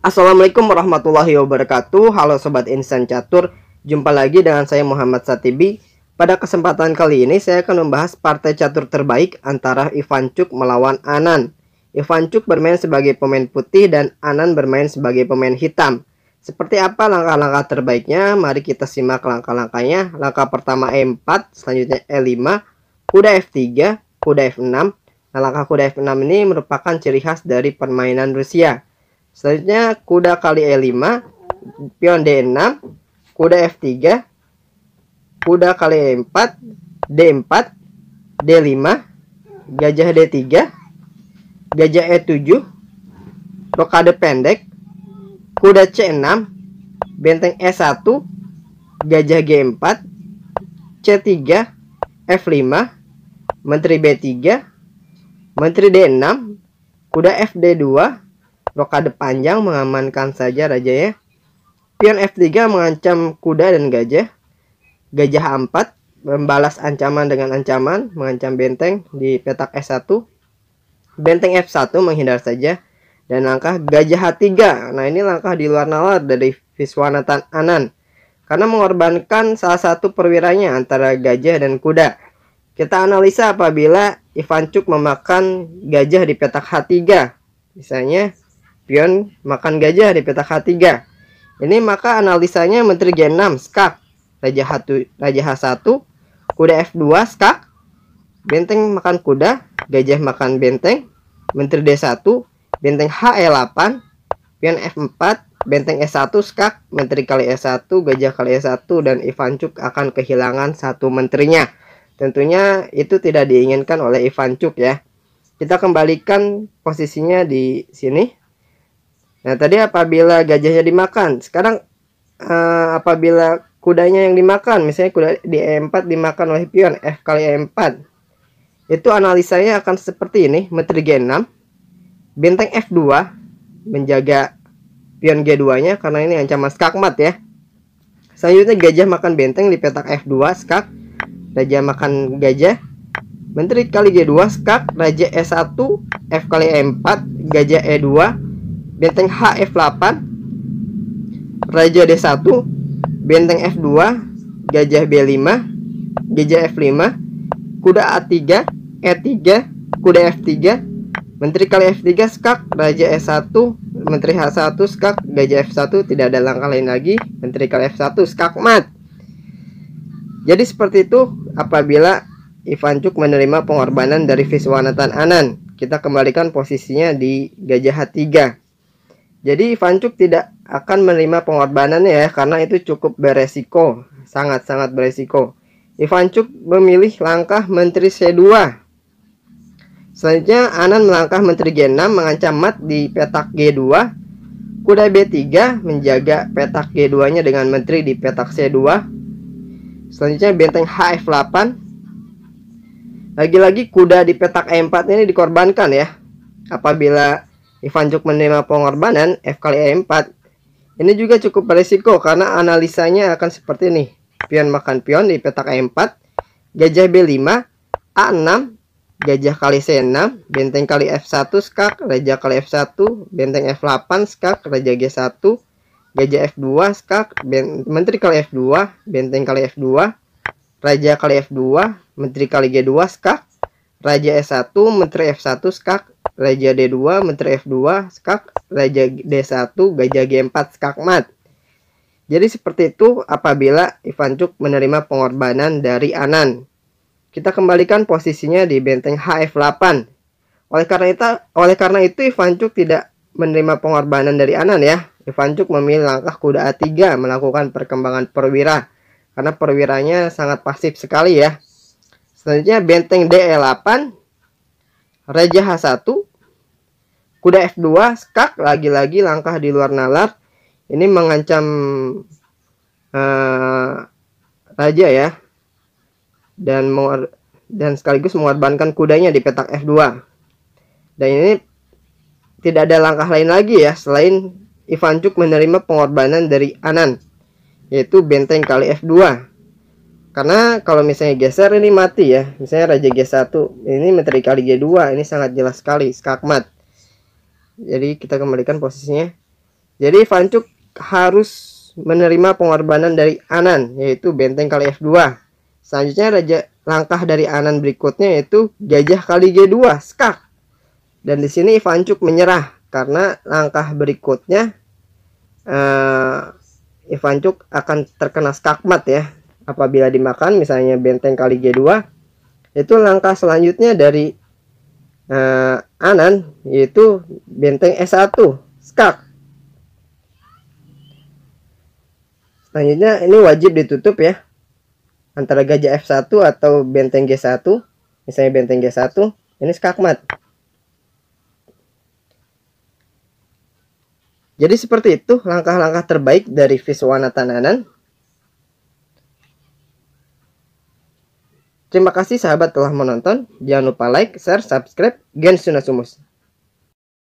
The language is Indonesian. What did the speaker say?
Assalamualaikum warahmatullahi wabarakatuh. Halo Sobat Insan Catur, jumpa lagi dengan saya Muhammad Satibi. Pada kesempatan kali ini saya akan membahas partai catur terbaik antara Ivancuk melawan Anan. Ivancuk bermain sebagai pemain putih dan Anan bermain sebagai pemain hitam. Seperti apa langkah-langkah terbaiknya? Mari kita simak langkah-langkahnya. Langkah pertama E4, selanjutnya E5, kuda F3, kuda F6. Nah, langkah kuda F6 ini merupakan ciri khas dari permainan Rusia. Selanjutnya kuda kali E5, pion D6, kuda F3, kuda kali E4, D4, D5, gajah D3, gajah E7, rokade pendek, kuda C6, benteng E1, gajah G4, C3, F5, menteri B3, menteri D6, kuda FD2, rokade panjang mengamankan saja raja ya. Pion F3 mengancam kuda dan gajah. Gajah A4 membalas ancaman dengan ancaman, mengancam benteng di petak S1. Benteng F1 menghindar saja. Dan langkah gajah H3. Nah, ini langkah di luar nalar dari Viswanathan Anand, karena mengorbankan salah satu perwiranya antara gajah dan kuda. Kita analisa apabila Ivancuk memakan gajah di petak H3. Misalnya pion makan gajah di petak H3. Ini maka analisanya menteri G6 skak, raja H1, kuda F2 skak, benteng makan kuda, gajah makan benteng, menteri D1, benteng HE8, pion F4, benteng E1 skak, menteri kali E1, gajah kali E1, dan Ivancuk akan kehilangan satu menterinya. Tentunya itu tidak diinginkan oleh Ivancuk ya. Kita kembalikan posisinya di sini. Nah, tadi apabila gajahnya dimakan, sekarang apabila kudanya yang dimakan, misalnya kuda di E4 dimakan oleh pion F kali E4, itu analisanya akan seperti ini. Menteri G6, benteng F2 menjaga pion G2 nya karena ini ancaman skakmat ya. Selanjutnya gajah makan benteng di petak F2 skak, raja makan gajah, menteri kali G2 skak, raja E1, F kali E4, gajah E2, benteng HF8, raja D1, benteng F2, gajah B5, gajah F5, kuda A3, E3, kuda F3, menteri kali F3 skak, raja E1, menteri H1 skak, gajah F1, tidak ada langkah lain lagi, menteri kali F1 skak mat. Jadi seperti itu apabila Ivancuk menerima pengorbanan dari Viswanathan Anand. Kita kembalikan posisinya di gajah H3. Jadi Ivancuk tidak akan menerima pengorbanannya ya, karena itu cukup beresiko, sangat-sangat beresiko. Ivancuk memilih langkah menteri C2. Selanjutnya Anand melangkah menteri G6 mengancam mat di petak G2. Kuda B3 menjaga petak G2 nya dengan menteri di petak C2. Selanjutnya benteng HF8. Lagi-lagi kuda di petak E4 ini dikorbankan ya. Apabila Ivancuk menerima pengorbanan F kali E4, ini juga cukup berisiko karena analisanya akan seperti ini. Pion makan pion di petak E4, gajah B5, A6, gajah kali C6, benteng kali F1 skak, raja kali F1, benteng F8 skak, raja G1, gajah F2 skak, menteri kali F2, benteng kali F2, raja kali F2, menteri kali G2 skak, raja E1, menteri F1 skak, raja D2, menteri F2 skak, raja D1, gajah G4 skak mat. Jadi seperti itu apabila Ivancuk menerima pengorbanan dari Anand. Kita kembalikan posisinya di benteng HF8. Oleh karena itu Ivancuk tidak menerima pengorbanan dari Anand ya. Ivancuk memilih langkah kuda A3 melakukan perkembangan perwira, karena perwiranya sangat pasif sekali ya. Selanjutnya benteng DE8, raja H1, kuda F2 skak, lagi-lagi langkah di luar nalar. Ini mengancam raja ya, dan sekaligus mengorbankan kudanya di petak F2. Dan ini tidak ada langkah lain lagi ya selain Ivancuk menerima pengorbanan dari Anand, yaitu benteng kali F2. Karena kalau misalnya geser ini mati ya. Misalnya raja G1, ini menteri kali G2, ini sangat jelas sekali skakmat. Jadi kita kembalikan posisinya. Jadi Ivancuk harus menerima pengorbanan dari Anan, yaitu benteng kali F2. Selanjutnya langkah dari Anan berikutnya yaitu gajah kali G2, skak. Dan di sini Ivancuk menyerah karena langkah berikutnya Ivancuk akan terkena skakmat ya. Apabila dimakan misalnya benteng kali G2, itu langkah selanjutnya dari Anan yaitu benteng S1, skak. Selanjutnya ini wajib ditutup ya, antara gajah F1 atau benteng G1. Misalnya benteng G1, ini skakmat. Jadi seperti itu langkah-langkah terbaik dari Viswanathan. Terima kasih sahabat telah menonton. Jangan lupa like, share, subscribe. Genshin Sumus.